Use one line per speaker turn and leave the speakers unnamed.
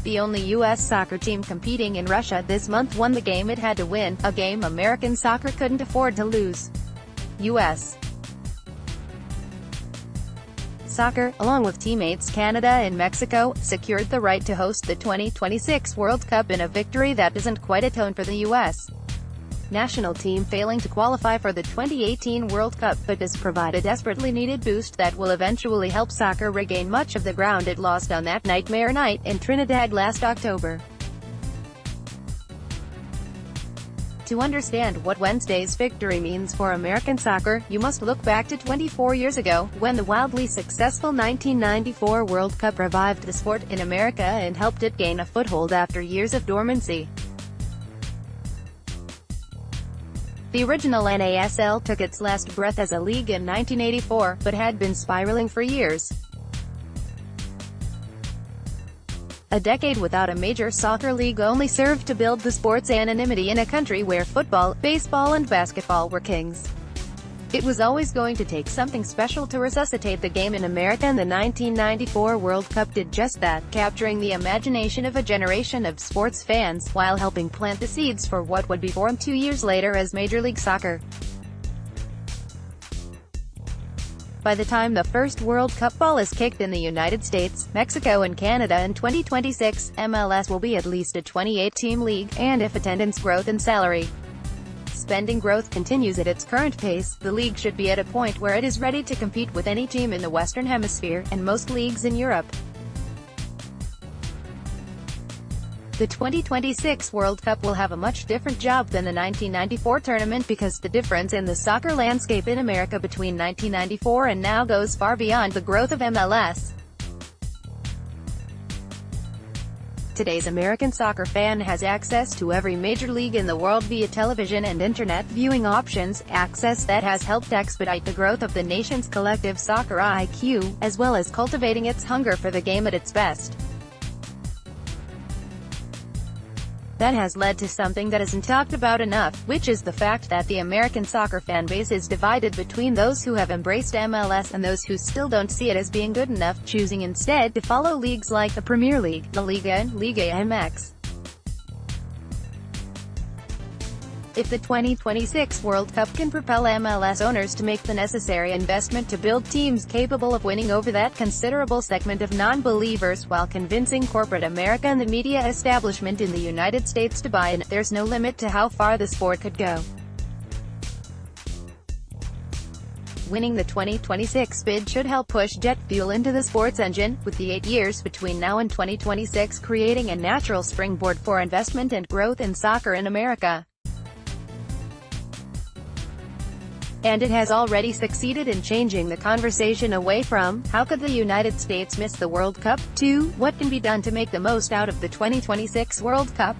The only U.S. soccer team competing in Russia this month won the game it had to win, a game American soccer couldn't afford to lose. U.S. Soccer, along with teammates Canada and Mexico, secured the right to host the 2026 World Cup in a victory that doesn't quite atone for the U.S. national team failing to qualify for the 2018 World Cup, but does provide a desperately needed boost that will eventually help soccer regain much of the ground it lost on that nightmare night in Trinidad last October. To understand what Wednesday's victory means for American soccer, you must look back to 24 years ago, when the wildly successful 1994 World Cup revived the sport in America and helped it gain a foothold after years of dormancy. The original NASL took its last breath as a league in 1984, but had been spiraling for years. A decade without a major soccer league only served to build the sport's anonymity in a country where football, baseball and basketball were kings. It was always going to take something special to resuscitate the game in America, and the 1994 World Cup did just that, capturing the imagination of a generation of sports fans, while helping plant the seeds for what would be formed 2 years later as Major League Soccer. By the time the first World Cup ball is kicked in the United States, Mexico and Canada in 2026, MLS will be at least a 28-team league, and if attendance growth and salary spending growth continues at its current pace, the league should be at a point where it is ready to compete with any team in the Western Hemisphere, and most leagues in Europe. The 2026 World Cup will have a much different job than the 1994 tournament, because the difference in the soccer landscape in America between 1994 and now goes far beyond the growth of MLS. Today's American soccer fan has access to every major league in the world via television and internet viewing options, access that has helped expedite the growth of the nation's collective soccer IQ, as well as cultivating its hunger for the game at its best. That has led to something that isn't talked about enough, which is the fact that the American soccer fan base is divided between those who have embraced MLS and those who still don't see it as being good enough, choosing instead to follow leagues like the Premier League, La Liga and Liga MX. If the 2026 World Cup can propel MLS owners to make the necessary investment to build teams capable of winning over that considerable segment of non-believers, while convincing corporate America and the media establishment in the United States to buy in, there's no limit to how far the sport could go. Winning the 2026 bid should help push jet fuel into the sports engine, with the 8 years between now and 2026 creating a natural springboard for investment and growth in soccer in America. And it has already succeeded in changing the conversation away from, how could the United States miss the World Cup, to, what can be done to make the most out of the 2026 World Cup.